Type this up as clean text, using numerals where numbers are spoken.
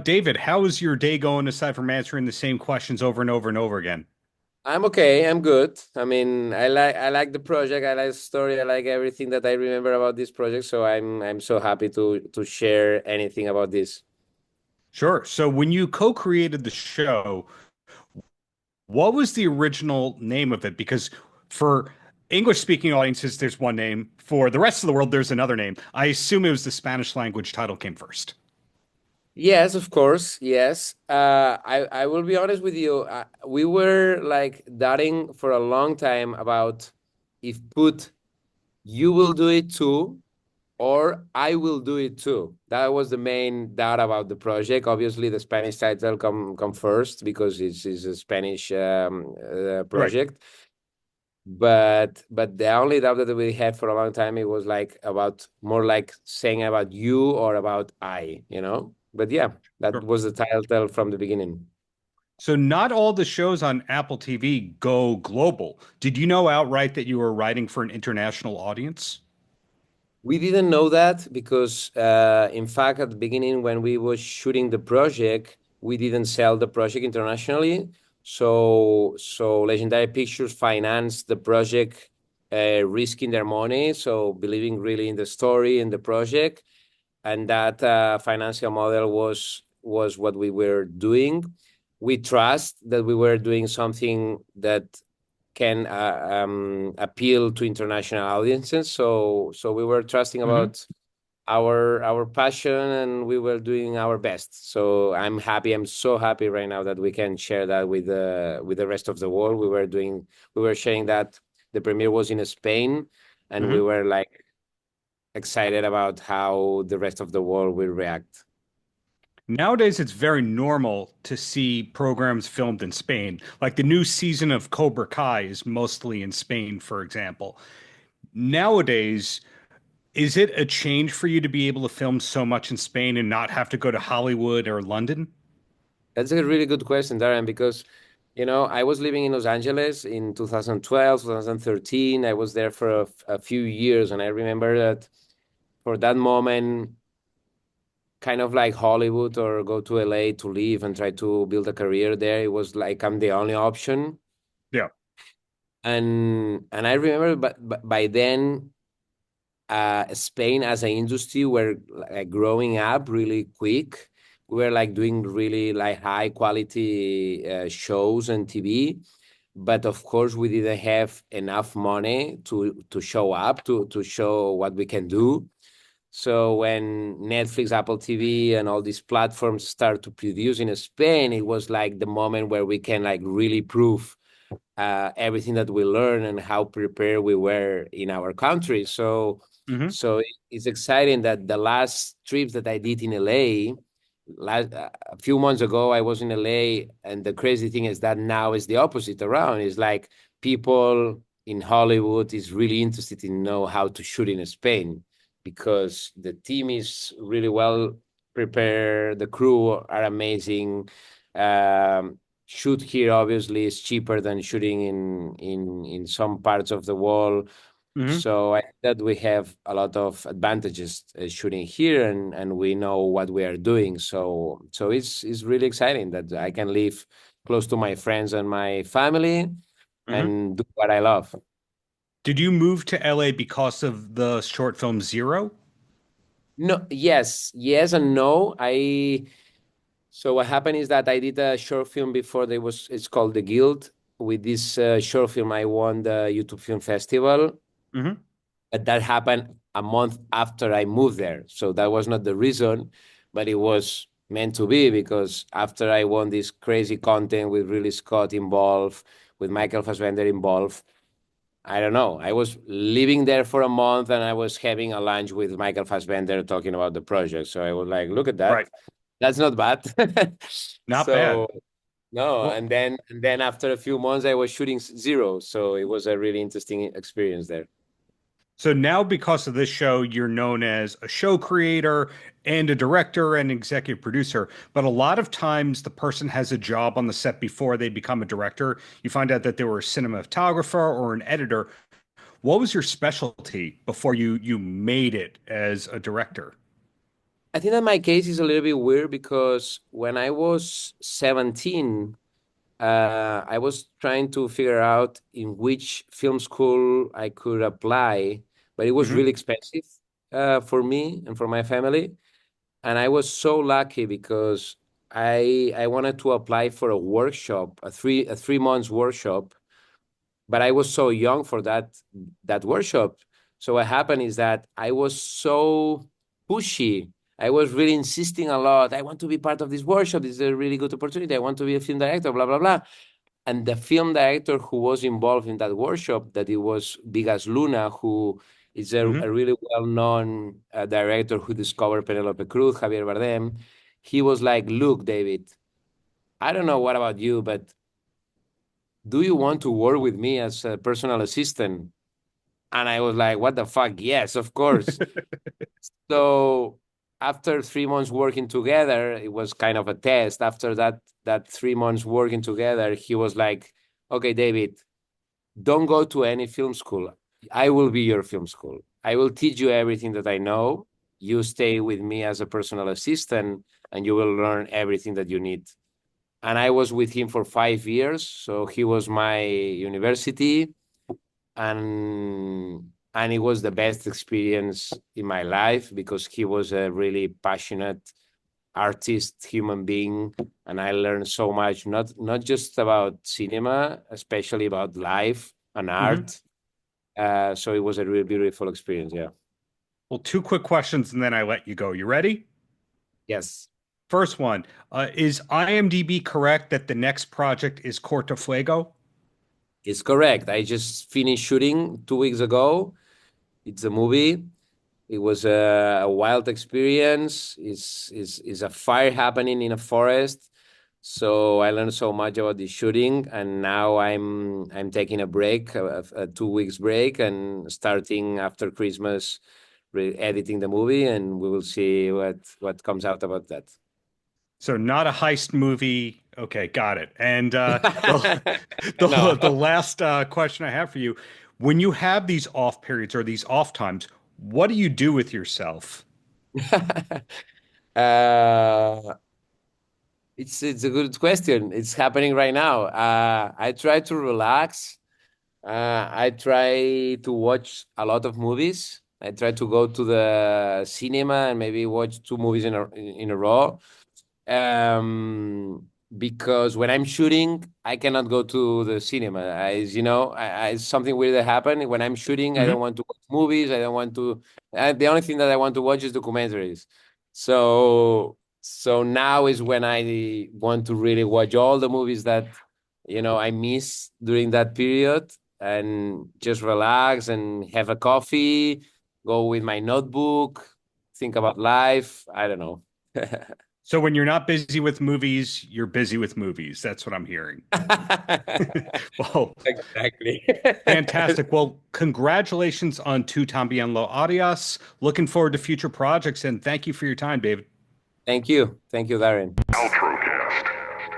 David, how is your day going aside from answering the same questions over and over and over again? I'm okay. I'm good. I mean, I like the project. I like the story. I like everything that I remember about this project. So I'm so happy to share anything about this. Sure. So when you co-created the show, what was the original name of it? Because for English-speaking audiences, there's one name. For the rest of the world, there's another name. I assume it was the Spanish language title came first. Yes, of course. Yes. I will be honest with you. We were like dating for a long time about if put you will do it too or I will do it too. That was the main doubt about the project. Obviously, the Spanish title come first because it's a Spanish Right. project. But the only doubt that we had for a long time it was like about more like saying about you or about I. But yeah, that Sure. was the title from the beginning. So not all the shows on Apple TV go global. Did you know outright that you were writing for an international audience? We didn't know that because, in fact, at the beginning, when we were shooting the project, we didn't sell the project internationally. So Legendary Pictures financed the project, risking their money, so believing really in the story and the project, and that financial model was what we were doing. We trust that we were doing something that can appeal to international audiences. So we were trusting Hmm. about our passion, and we were doing our best. So I'm happy. I'm so happy right now that we can share that with the rest of the world. We were sharing that the premiere was in Spain, and we Hmm. were like excited about how the rest of the world will react. Nowadays, it's very normal to see programs filmed in Spain. Like the new season of Cobra Kai is mostly in Spain, for example. Nowadays, is it a change for you to be able to film so much in Spain and not have to go to Hollywood or London? That's a really good question, Darren, because I was living in Los Angeles in 2012, 2013. I was there for a few years, and I remember that for that moment, kind of like Hollywood or go to LA to live and try to build a career there, it was like I'm the only option. Yeah. And I remember, but by then, Spain as an industry were like growing up really quick. We were like doing really like high quality shows and TV, but of course we didn't have enough money to show up to show what we can do. So when Netflix, Apple TV, and all these platforms start to produce in Spain, it was like the moment where we can like really prove everything that we learned and how prepared we were in our country. Hmm. So it's exciting that the last trips that I did in LA, a few months ago, I was in LA, and the crazy thing is that now is the opposite around. It's like people in Hollywood is really interested in know how to shoot in Spain because the team is really well prepared, the crew are amazing. Um, Shoot here obviously is cheaper than shooting in some parts of the world. Hmm. So I think that we have a lot of advantages shooting here, and we know what we are doing. So it's really exciting that I can live close to my friends and my family Hmm. and do what I love. Did you move to LA because of the short film Zero? No, yes and no. So what happened is that I did a short film before there was it's called The Guild. With this short film, I won the YouTube Film Festival, Hmm. but that happened a month after I moved there. So that was not the reason, but it was meant to be because after I won this crazy content with Ridley Scott involved, with Michael Fassbender involved, I don't know. I was living there for a month and I was having a lunch with Michael Fassbender talking about the project. So I was like, look at that. Right. That's not bad. Not bad. So no, Well, and then after a few months I was shooting Zero. So it was a really interesting experience there. so now because of this show, you're known as a show creator and a director and executive producer. But a lot of times the person has a job on the set before they become a director. You find out that they were a cinematographer or an editor. What was your specialty before you made it as a director? I think that my case is a little bit weird because when I was 17, I was trying to figure out in which film school I could apply, but it was Hmm. really expensive for me and for my family. And I was so lucky because I wanted to apply for a workshop, a 3 months workshop, but I was so young for that workshop. So what happened is that I was so pushy. I was really insisting a lot. I want to be part of this workshop. This is a really good opportunity. I want to be a film director, blah, blah, blah. And the film director who was involved in that workshop, that it was Vigas Luna, who is Hmm. a really well-known director who discovered Penelope Cruz, Javier Bardem. He was like, look, David, I don't know what about you, but do you want to work with me as a personal assistant? And I was like, what the fuck? Yes, of course. So after 3 months working together, it was kind of a test. After that 3 months working together, he was like, okay, David, don't go to any film school. I will be your film school. I will teach you everything that I know. You stay with me as a personal assistant and you will learn everything that you need. And I was with him for 5 years. So he was my university, and it was the best experience in my life because he was a really passionate artist, human being, and I learned so much, not just about cinema, especially about life and Hmm. art. So it was a really beautiful experience. Yeah. Well, two quick questions and then I let you go. You ready? Yes, First one, is IMDb correct that the next project is Corta Fuego? it's correct. I just finished shooting 2 weeks ago. It's a movie. It was a wild experience. It's a fire happening in a forest. So I learned so much about the shooting, and now I'm taking a break, a 2 weeks break, and starting after Christmas, editing the movie, and we will see what comes out about that. So not a heist movie. Okay, got it. And the No. the last question I have for you, when you have these off periods or these off times, what do you do with yourself? uh, it's a good question. It's happening right now. I try to relax. I try to watch a lot of movies. I try to go to the cinema and maybe watch 2 movies in a row. Because when I'm shooting, I cannot go to the cinema. Something weird that happened. When I'm shooting, I don't Hmm. want to watch movies. I don't want to. The only thing that I want to watch is documentaries. So now is when I want to really watch all the movies that I miss during that period, and just relax and have a coffee, go with my notebook, think about life. I don't know. So when you're not busy with movies, you're busy with movies. That's what I'm hearing. Well, Exactly. fantastic. Well, congratulations on Tu También Lo Harías. Looking forward to future projects and thank you for your time, David. Thank you. Thank you, Darren.